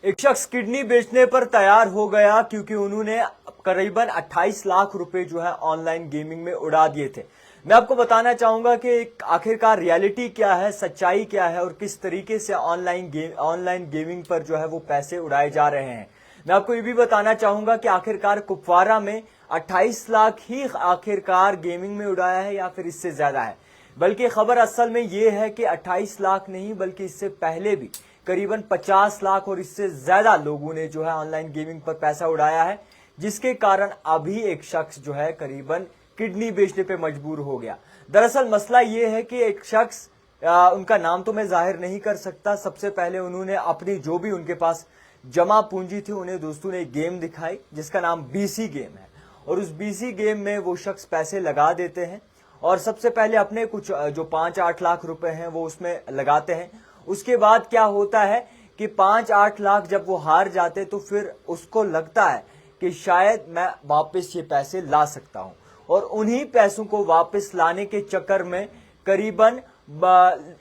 एक शख्स किडनी बेचने पर तैयार हो गया क्योंकि उन्होंने करीबन 28 लाख रुपए जो है ऑनलाइन गेमिंग में उड़ा दिए थे। मैं आपको बताना चाहूंगा कि आखिरकार रियलिटी क्या है, सच्चाई क्या है और किस तरीके से ऑनलाइन गेमिंग पर जो है वो पैसे उड़ाए जा रहे हैं। मैं आपको ये भी बताना चाहूंगा कि आखिरकार कुपवारा में 28 लाख ही आखिरकार गेमिंग में उड़ाया है या फिर इससे ज्यादा है। बल्कि खबर असल में ये है कि 28 लाख नहीं बल्कि इससे पहले भी करीबन 50 लाख और इससे ज्यादा लोगों ने जो है ऑनलाइन गेमिंग पर पैसा उड़ाया है, जिसके कारण अभी एक शख्स जो है करीबन किडनी बेचने पे मजबूर हो गया। दरअसल मसला ये है कि एक शख्स, उनका नाम तो मैं जाहिर नहीं कर सकता, सबसे पहले उन्होंने अपनी जो भी उनके पास जमा पूंजी थी उन्हें दोस्तों ने एक गेम दिखाई जिसका नाम बीसी गेम है, और उस बीसी गेम में वो शख्स पैसे लगा देते हैं और सबसे पहले अपने कुछ जो 5-8 लाख रुपए हैं वो उसमें लगाते हैं। उसके बाद क्या होता है कि 5-8 लाख जब वो हार जाते तो फिर उसको लगता है कि शायद मैं वापस ये पैसे ला सकता हूं, और उन्हीं पैसों को वापस लाने के चक्कर में करीबन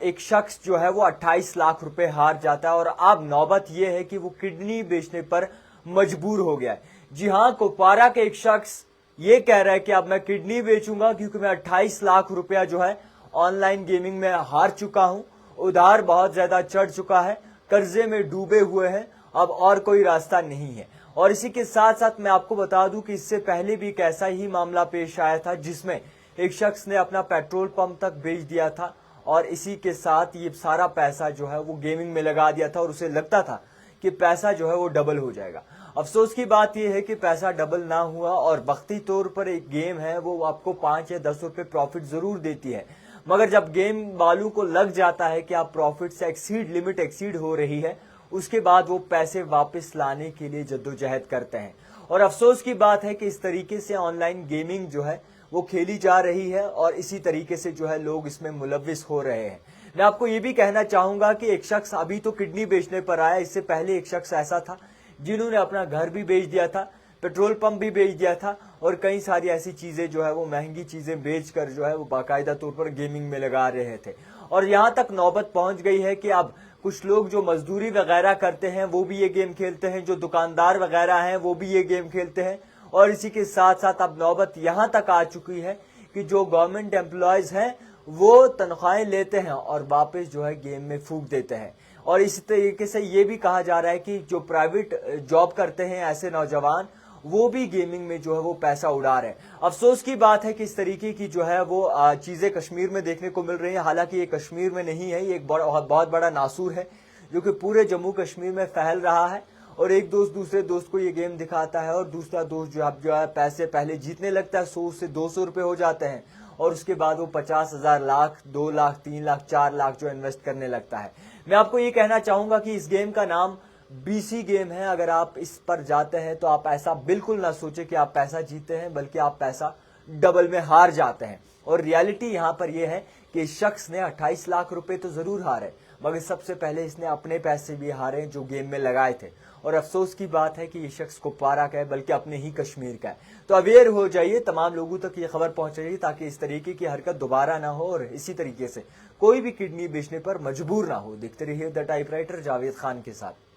एक शख्स जो है वो 28 लाख रुपए हार जाता है और अब नौबत ये है कि वो किडनी बेचने पर मजबूर हो गया है। जी हां, कुपवारा के एक शख्स ये कह रहा है कि अब मैं किडनी बेचूंगा क्योंकि मैं 28 लाख रुपया जो है ऑनलाइन गेमिंग में हार चुका हूं, उधार बहुत ज्यादा चढ़ चुका है, कर्जे में डूबे हुए हैं, अब और कोई रास्ता नहीं है। और इसी के साथ साथ मैं आपको बता दूं कि इससे पहले भी एक ऐसा ही मामला पेश आया था जिसमें एक शख्स ने अपना पेट्रोल पंप तक बेच दिया था और इसी के साथ ये सारा पैसा जो है वो गेमिंग में लगा दिया था और उसे लगता था कि पैसा जो है वो डबल हो जाएगा। अफसोस की बात यह है कि पैसा डबल ना हुआ और वक्ती तौर पर एक गेम है वो आपको 5 या 10 रुपए प्रॉफिट जरूर देती है, मगर जब गेम वालों को लग जाता है कि आप प्रॉफिट से लिमिट एक्सीड हो रही है, उसके बाद वो पैसे वापस लाने के लिए जद्दोजहद करते हैं। और अफसोस की बात है कि इस तरीके से ऑनलाइन गेमिंग जो है वो खेली जा रही है और इसी तरीके से जो है लोग इसमें मुलविस हो रहे हैं। मैं आपको ये भी कहना चाहूंगा कि एक शख्स अभी तो किडनी बेचने पर आया, इससे पहले एक शख्स ऐसा था जिन्होंने अपना घर भी बेच दिया था, पेट्रोल पंप भी बेच दिया था और कई सारी ऐसी चीजें जो है वो महंगी चीजें बेचकर जो है वो बाकायदा तौर पर गेमिंग में लगा रहे थे। और यहां तक नौबत पहुंच गई है कि अब कुछ लोग जो मजदूरी वगैरह करते हैं वो भी ये गेम खेलते हैं, जो दुकानदार वगैरह हैं वो भी ये गेम खेलते हैं, और इसी के साथ साथ अब नौबत यहां तक आ चुकी है कि जो गवर्नमेंट एम्प्लॉयज हैं वो तनख्वाहें लेते हैं और वापस जो है गेम में फूंक देते हैं। और इसी तरीके से ये भी कहा जा रहा है कि जो प्राइवेट जॉब करते हैं ऐसे नौजवान, वो भी गेमिंग में जो है वो पैसा उड़ा रहे हैं। अफसोस की बात है कि इस तरीके की जो है वो चीजें कश्मीर में देखने को मिल रही है। हालांकि ये कश्मीर में नहीं है, ये एक बहुत बड़ा नासूर है जो कि पूरे जम्मू कश्मीर में फैल रहा है। और एक दोस्त दूसरे दोस्त को ये गेम दिखाता है और दूसरा दोस्त जो है पैसे पहले जीतने लगता है, 100 से 200 रुपए हो जाते हैं और उसके बाद वो 50,000, लाख, 2 लाख, 3 लाख, 4 लाख जो इन्वेस्ट करने लगता है। मैं आपको ये कहना चाहूंगा कि इस गेम का नाम बीसी गेम है। अगर आप इस पर जाते हैं तो आप ऐसा बिल्कुल ना सोचे कि आप पैसा जीते हैं, बल्कि आप पैसा डबल में हार जाते हैं। और रियलिटी यहां पर यह है कि इस शख्स ने 28 लाख रुपए तो जरूर हारे, मगर सबसे पहले इसने अपने पैसे भी हारे जो गेम में लगाए थे। और अफसोस की बात है कि ये शख्स कुपवारा का है, बल्कि अपने ही कश्मीर का है। तो अवेयर हो जाइए, तमाम लोगों तक ये खबर पहुंचाइए ताकि इस तरीके की हरकत दोबारा ना हो और इसी तरीके से कोई भी किडनी बेचने पर मजबूर ना हो। देखते रहिए द टाइपराइटर जावेद खान के साथ।